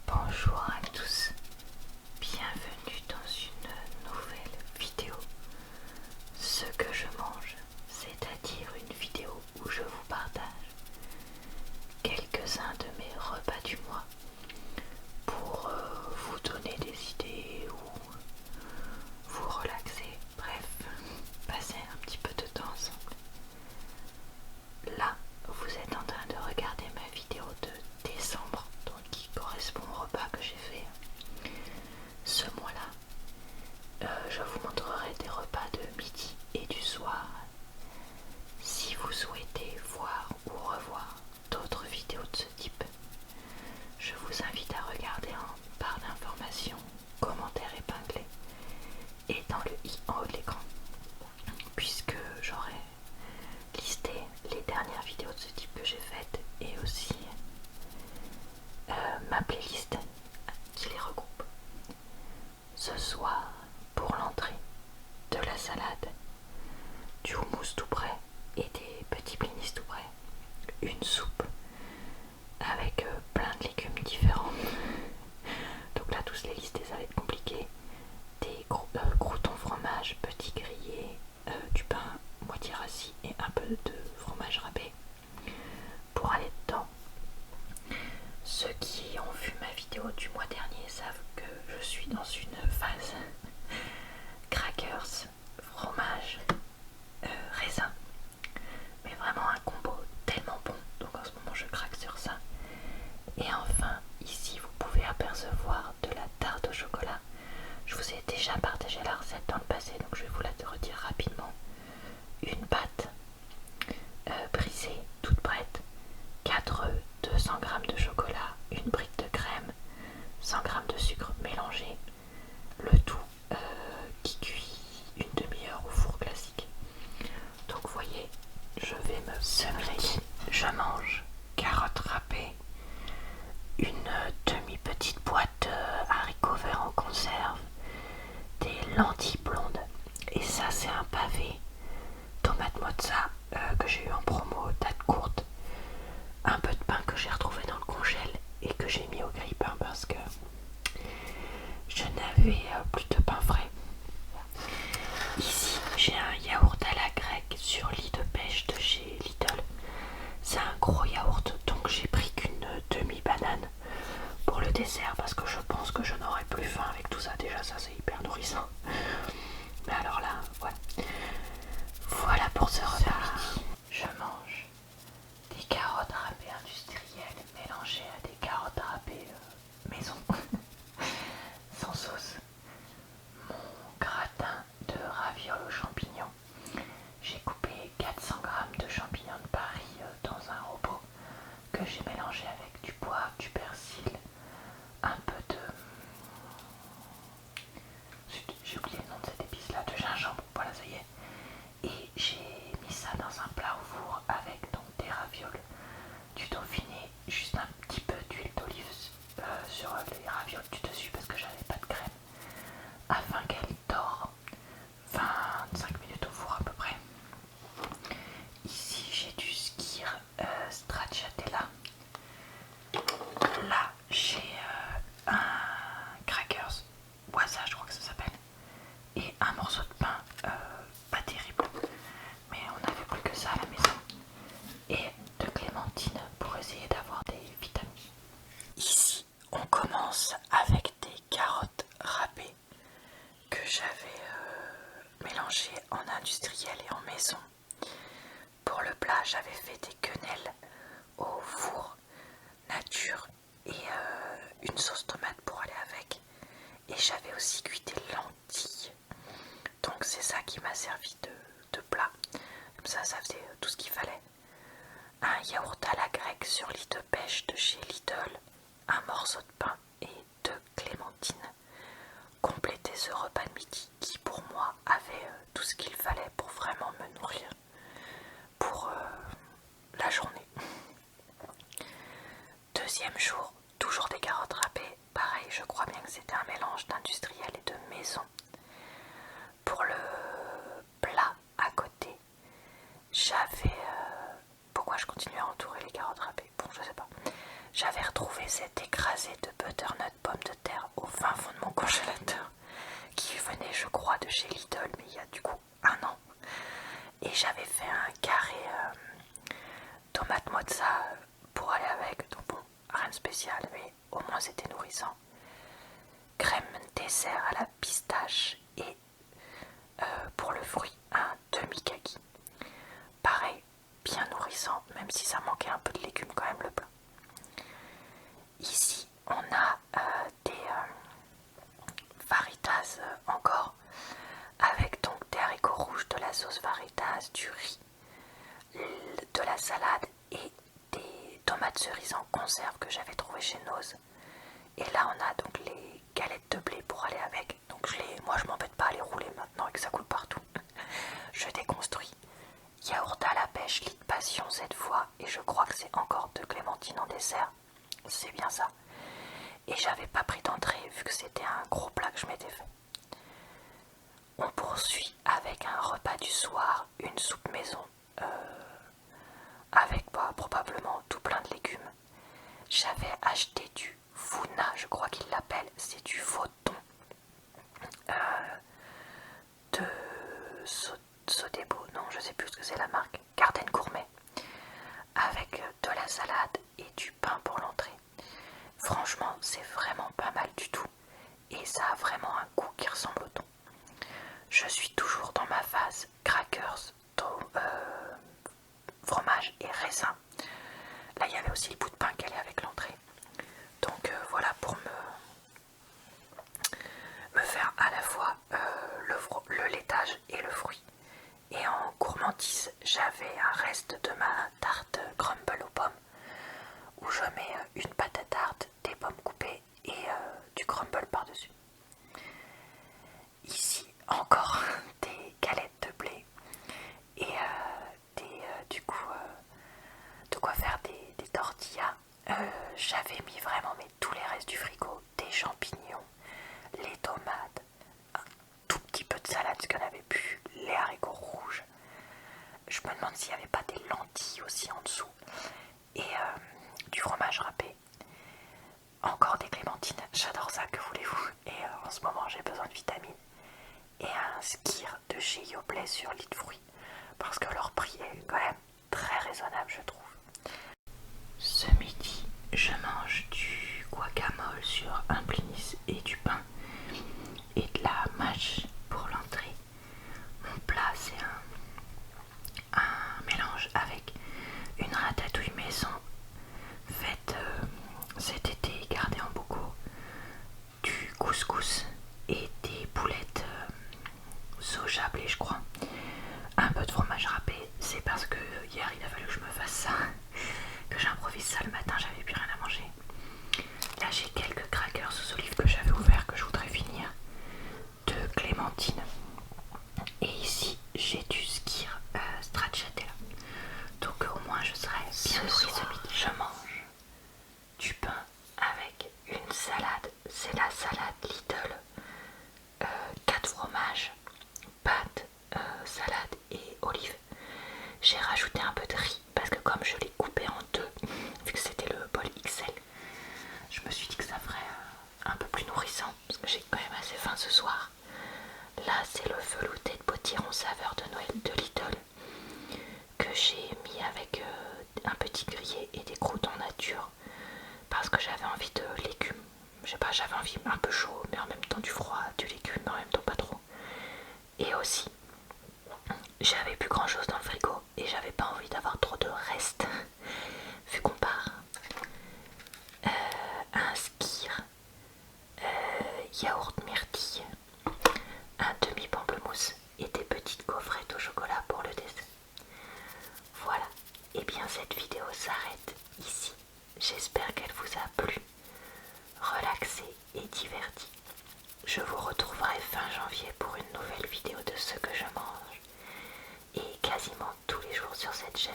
Bonjour à tous, bienvenue dans une nouvelle vidéo. Ce que je mange, c'est-à-dire une vidéo où je vous partage quelques-uns de mes repas du mois pour vous donner des idées ou vous relaxer, bref, passer un petit peu de temps ensemble. Là, vous êtes en train de regarder ma vidéo de décembre, donc qui correspond au repas que j'ai fait ce mois-là. Je vous montrerai des repas de midi et du soir. Si vous souhaitez voir ou revoir d'autres vidéos de ce type, je vous invite à regarder en barre d'informations, commentaires épinglés et dans le i en haut de l'écran, puisque j'aurai listé les dernières vidéos de ce type que j'ai faites et aussi ma playlist qui les regroupe. Ce soir, pour l'entrée, de la salade, du houmous tout prêt et des petits blinis tout prêts, une soupe avec plein de légumes différents. Donc là, tous les lister, ça va être compliqué. Des croûtons fromage, petits grillés, du pain moitié rassis et un peu de fromage râpé pour aller dedans. Ceux qui ont vu ma vidéo du mois dernier savent que je suis dans une phase crackers, fromage, raisin, mais vraiment un combo tellement bon, donc en ce moment je craque sur ça. Et enfin, ici vous pouvez apercevoir de la tarte au chocolat. Je vous ai déjà partagé la recette dans le passé, donc je vais vous la redire rapidement. Une pâte brisée, toute prête, 4 œufs, 200 g de chocolat, une brique de crème, 100 g de sucre mélangé, le tout qui cuit une demi-heure au four classique. Donc vous voyez, je vais me semer. Je mange carottes râpées, une demi-petite boîte de haricots verts en conserve, des lentilles blondes, et ça c'est un pavé tomate mozza que j'ai eu en promo date courte, un peu de pain que j'ai retrouvé dans le congèle et que j'ai mis au grille-pain parce que je n'avais plus de pain frais. Ici j'ai un yaourt à la grecque sur lit de pêche de chez Lidl. C'est un gros yaourt, donc j'ai pris qu'une demi-banane pour le dessert parce que je pense que je n'aurai plus faim avec tout ça. Déjà ça c'est hyper nourrissant, mais alors là voilà pour ce repas. Je mange des carottes râpées industrielles mélangées à des carottes râpées maison sans sauce, mon gratin de ravioles aux champignons. J'ai coupé 400 g de champignons de Paris dans un robot que j'ai mélangé avec du poivre, du persil, un peu de... j'ai oublié le nom de cette épice là, de gingembre, voilà ça y est. Et j'ai mis ça dans un plat au four avec donc des ravioles, du dauphiné, juste un petit peu d'huile d'olive sur les ravioles du dessus parce que j'avais pas de crème, afin qu'elle dore 25 minutes au four à peu près. Ici j'ai du skyr stracciatella. Là j'ai un crackers boisa, je crois que ça s'appelle, et un morceau de pain pas terrible, mais on n'avait plus que ça à la maison, et de clémentine pour essayer d'avoir des vitamines. Ici on commence avec des carottes râpées que j'avais mélangées en industriel et en maison. Pour le plat j'avais fait des quenelles au four nature et une sauce tomate pour aller avec, et j'avais aussi cuit des lentilles, donc c'est ça qui m'a servi de plat. Comme ça faisait tout ce qu'il fallait. Un yaourt à la grecque sur lit de pêche de chez Lidl, un morceau de pain et 2 clémentines complétaient ce repas de midi qui pour moi avait tout ce qu'il fallait pour vraiment me nourrir pour la journée. Deuxième jour, toujours des carottes râpées, pareil, je crois bien que c'était un mélange d'industriel et de maison. Pour le plat à côté, j'avais... pourquoi je continue à entourer les carottes râpées? Bon, je sais pas. J'avais retrouvé cet écrasé de butternut pomme de terre au fin fond de mon congélateur, qui venait je crois de chez Lidl, mais il y a du coup un an. Et j'avais fait un carré tomate mozza pour aller avec, donc bon, rien de spécial, mais au moins c'était nourrissant. Crème dessert à la pistache et pour le fruit, un demi-kaki. Pareil, bien nourrissant, même si ça manquait un peu de légumes quand même le plat. Ici, on a des faritas encore, avec donc des haricots rouges, de la sauce faritas, du riz, de la salade et des tomates cerises en conserve que j'avais trouvé chez Noz. Et là on a donc les galettes de blé pour aller avec. Donc moi je m'embête pas à les rouler maintenant et que ça coule partout. Je déconstruis. Yaourt à la pêche, lit de passion cette fois, et je crois que c'est encore de clémentine en dessert. C'est bien ça. Et j'avais pas pris d'entrée vu que c'était un gros plat que je m'étais fait. On poursuit avec un repas du soir, une soupe maison avec probablement tout plein de légumes. J'avais acheté du Funa, je crois qu'il l'appelle, c'est du faux thon de Sodebo, non je sais plus ce que c'est la marque, Garden Gourmet, avec de la salade et du pain pour l'entrée. Franchement c'est vraiment pas mal du tout et ça a vraiment un goût qui ressemble au thon. Je suis toujours dans ma phase crackers, fromage et raisin. Là il y avait aussi le bout de pain qui allait avec l'entrée. Donc voilà pour me faire à la fois le laitage et le fruit. Et en gourmandise, j'avais un reste de ma tarte crumble aux pommes où je mets une pâte à tarte, des pommes coupées et du crumble par-dessus. Ici, encore des galettes de blé et du coup de quoi faire des tortillas. J'avais mis vraiment tous les restes du frigo, des champignons, les tomates, un tout petit peu de salade, ce qu'on avait pu, les haricots rouges. Je me demande s'il n'y avait pas des lentilles aussi en dessous. Et du fromage râpé. Encore des clémentines, j'adore ça, que voulez-vous. Et en ce moment j'ai besoin de vitamines. Et un skyr de chez Yoplait sur lit de fruits. Parce que leur prix est quand même très raisonnable je trouve. Ce midi, je mange du guacamole sur un blinis et du pain et de la mâche pour l'entrée. Mon plat, c'est un mélange avec une ratatouille maison faite cet été, gardée en bocaux, du couscous et des boulettes soja blé, je crois. Un peu de fromage râpé, c'est parce que hier il a fallu que je me fasse ça, que j'improvise ça le matin, j'avais plus rien à manger. Là j'ai quelques crackers aux olives que j'avais ouverts que je voudrais finir, de clémentine. Et ici j'ai du skyr stracciatella. Donc au moins je serai bien nourrie ce midi. Je mange du pain avec une salade, c'est la salade Lidl, 4 fromages, pâtes, salade et olives. J'ai rajouté un peu de riz parce que comme je l'ai coupé en deux, vu que c'était le bol XL, je me suis dit que ça ferait un peu plus nourrissant parce que j'ai quand même assez faim ce soir. Là c'est le velouté de potiron saveur de Noël de Lidl que j'ai mis avec un petit grillé et des croûtes en nature parce que j'avais envie de légumes. Je sais pas, j'avais envie un peu chaud mais en même temps du froid, du légume mais en même temps pas trop. Et aussi j'avais plus grand chose dans le frigo et j'avais pas envie d'avoir trop de restes vu qu'on part. Un skyr, yaourt myrtille, un demi pamplemousse et des petites gaufrettes au chocolat pour le dessert. Voilà, et bien cette vidéo s'arrête ici. J'espère qu'elle vous a plu, relaxé et diverti. Je vous retrouverai fin janvier pour une nouvelle vidéo de ce que je mange et quasiment tous les jours sur cette chaîne.